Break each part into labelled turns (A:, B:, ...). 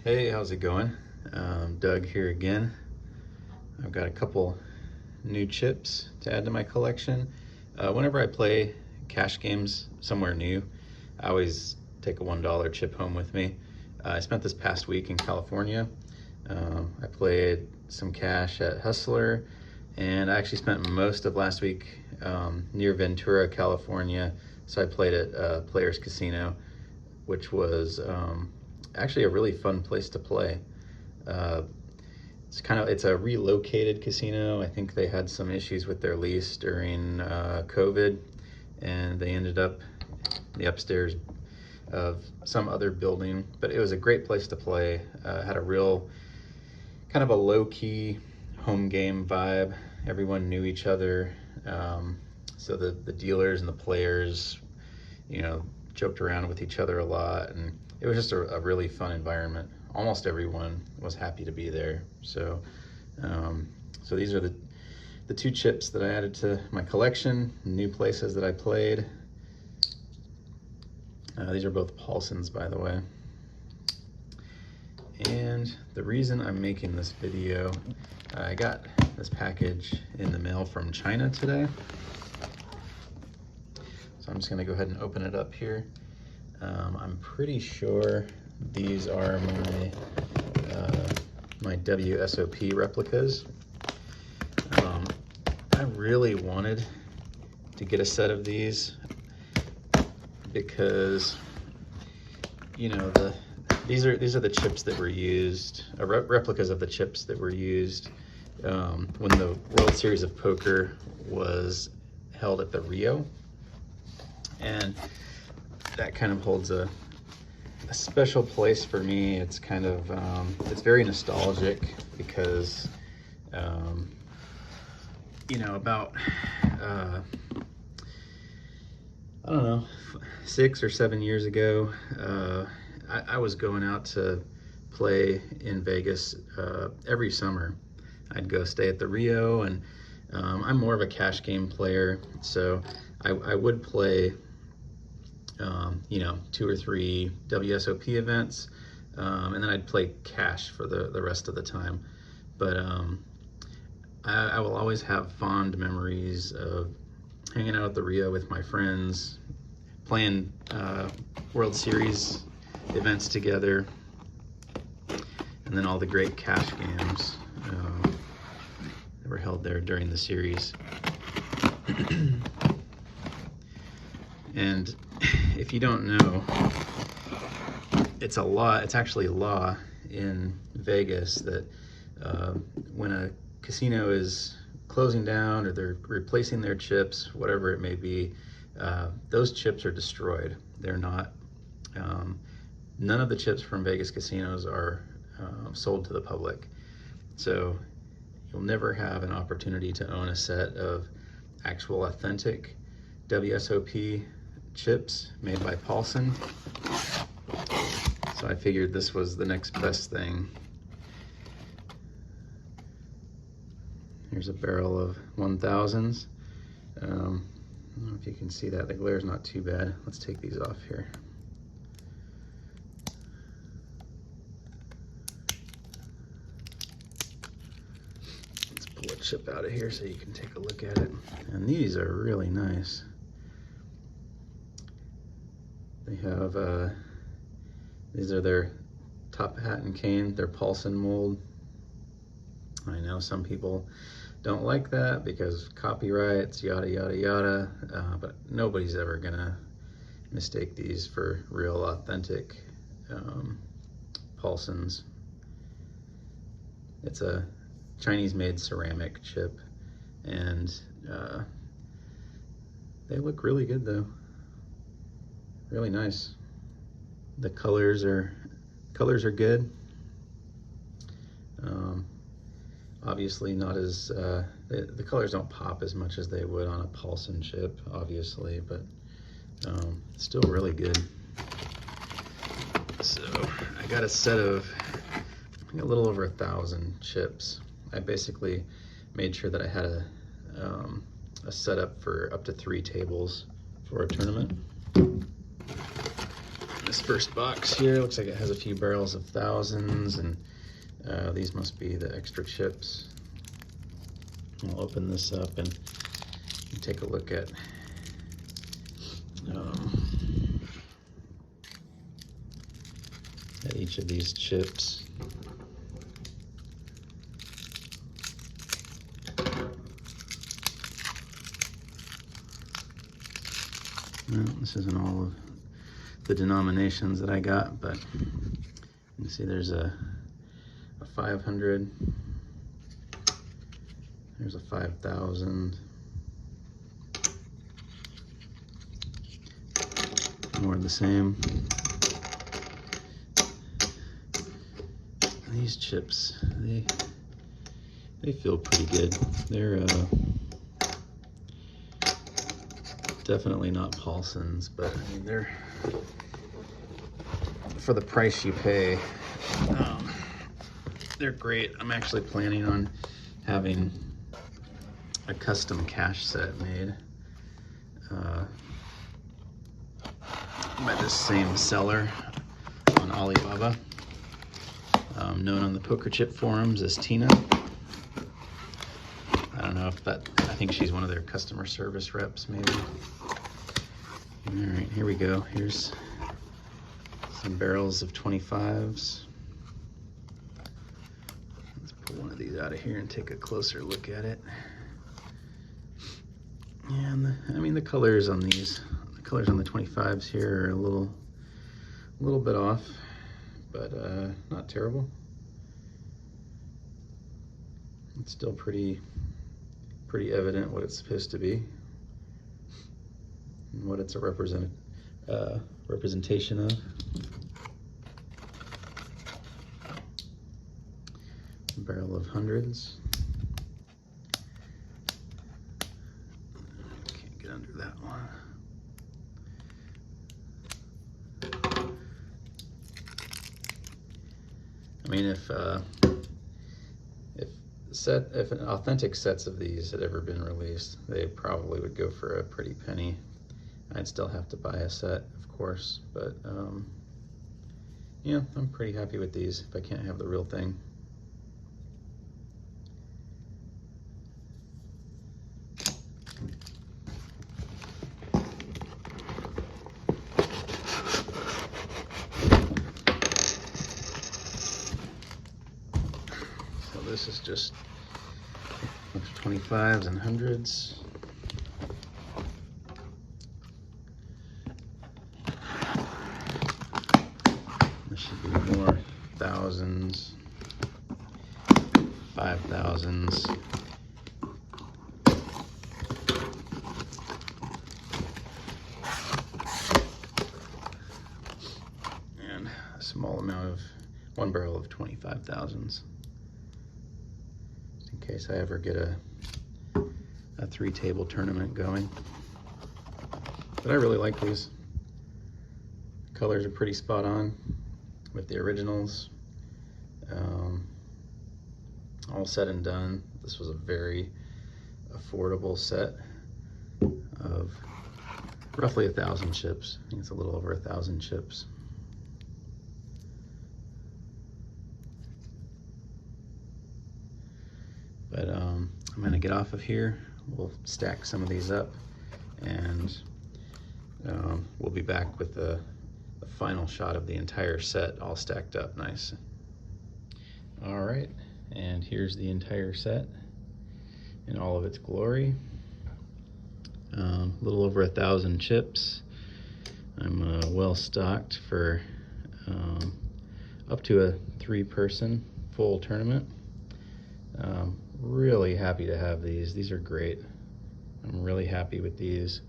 A: Hey, how's it going? Doug here again. I've got a couple new chips to add to my collection. Whenever I play cash games somewhere new, I always take a $1 chip home with me. I spent this past week in California. I played some cash at Hustler, and I actually spent most of last week near Ventura, California. So I played at Players Casino, which was actually a really fun place to play. Uh, it's a relocated casino. I think they had some issues with their lease during COVID, and they ended up in the upstairs of some other building. But it was a great place to play. Had a real kind of a low-key home game vibe. Everyone knew each other, so the dealers and the players, joked around with each other a lot, and it was just a really fun environment. Almost everyone was happy to be there. So these are the two chips that I added to my collection, new places that I played. These are both Paulsons, by the way. And the reason I'm making this video, I got this package in the mail from China today. So I'm just gonna go ahead and open it up here. I'm pretty sure these are my WSOP replicas. I really wanted to get a set of these because these are the chips that were used, replicas of the chips that were used when the World Series of Poker was held at the Rio, and that kind of holds a special place for me. It's kind of it's very nostalgic because about I don't know, 6 or 7 years ago, I was going out to play in Vegas every summer. I'd go stay at the Rio, and I'm more of a cash game player, so I would play 2 or 3 WSOP events, and then I'd play cash for the rest of the time. But I will always have fond memories of hanging out at the Rio with my friends, playing World Series events together, and then all the great cash games that were held there during the series. And if you don't know, it's actually law in Vegas that when a casino is closing down or they're replacing their chips, whatever it may be, those chips are destroyed. They're not, none of the chips from Vegas casinos are sold to the public. So you'll never have an opportunity to own a set of actual authentic WSOP chips made by Paulson. So I figured this was the next best thing. Here's a barrel of 1000s. I don't know if you can see that. The glare's not too bad. Let's take these off here. Let's pull a chip out of here so you can take a look at it. And these are really nice. They have, these are their top hat and cane, their Paulson mold. I know some people don't like that because copyrights, yada, yada, yada, but nobody's ever gonna mistake these for real, authentic Paulsons. It's a Chinese-made ceramic chip, and they look really good though. Really nice. The colors are good. Obviously not as, the colors don't pop as much as they would on a Paulson chip, obviously, but still really good. So I got a set of, I think, a little over 1,000 chips. I basically made sure that I had a setup for up to 3 tables for a tournament. This first box here looks like it has a few barrels of thousands, and these must be the extra chips. I'll open this up and take a look at each of these chips. Well, this isn't all of the denominations that I got, but you can see there's a 500, there's a 5,000, more of the same. These chips, they feel pretty good. They're definitely not Paulson's, but I mean, they're, for the price you pay, they're great. I'm actually planning on having a custom cash set made by this same seller on Alibaba, known on the poker chip forums as Tina. I don't know if that, I think she's one of their customer service reps, maybe. All right, here we go. Here's some barrels of 25s. Let's pull one of these out of here and take a closer look at it. And I mean, the colors on these, the colors on the 25s here are a little bit off, but not terrible. It's still pretty evident what it's supposed to be and what it's a representation of. A barrel of hundreds. Can't get under that one. I mean, if authentic sets of these had ever been released, they probably would go for a pretty penny. I'd still have to buy a set, of course, but yeah, I'm pretty happy with these if I can't have the real thing. So this is just 25s and hundreds. This should be more thousands, 5,000s. And a small amount of, one barrel of 25,000s. In case I ever get a 3-table tournament going. But I really like these. Colors are pretty spot on with the originals. All said and done, this was a very affordable set of roughly 1,000 chips. I think it's a little over 1,000 chips. But I'm gonna get off of here. We'll stack some of these up, and we'll be back with the final shot of the entire set all stacked up nice. All right, and here's the entire set in all of its glory. A little over 1,000 chips. I'm well stocked for up to a 3-person full tournament. Really happy to have these. These are great. I'm really happy with these.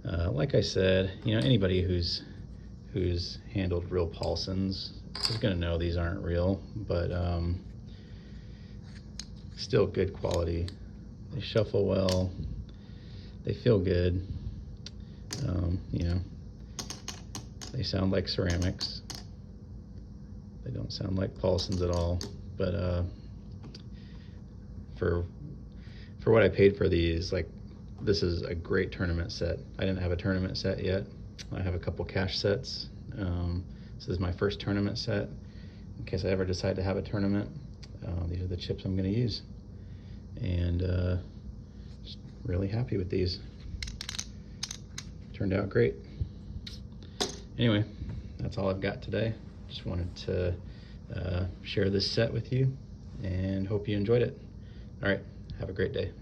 A: Like I said, you know, anybody who's handled real Paulsons is gonna know these aren't real, but still good quality. They shuffle well. They feel good. You know, they sound like ceramics. They don't sound like Paulsons at all, but for what I paid for these, like, this is a great tournament set. I didn't have a tournament set yet. I have a couple cash sets This is my first tournament set. In case I ever decide to have a tournament, these are the chips I'm going to use. And just really happy with these. Turned out great. Anyway, that's all I've got today. Just wanted to share this set with you and hope you enjoyed it. All right, have a great day.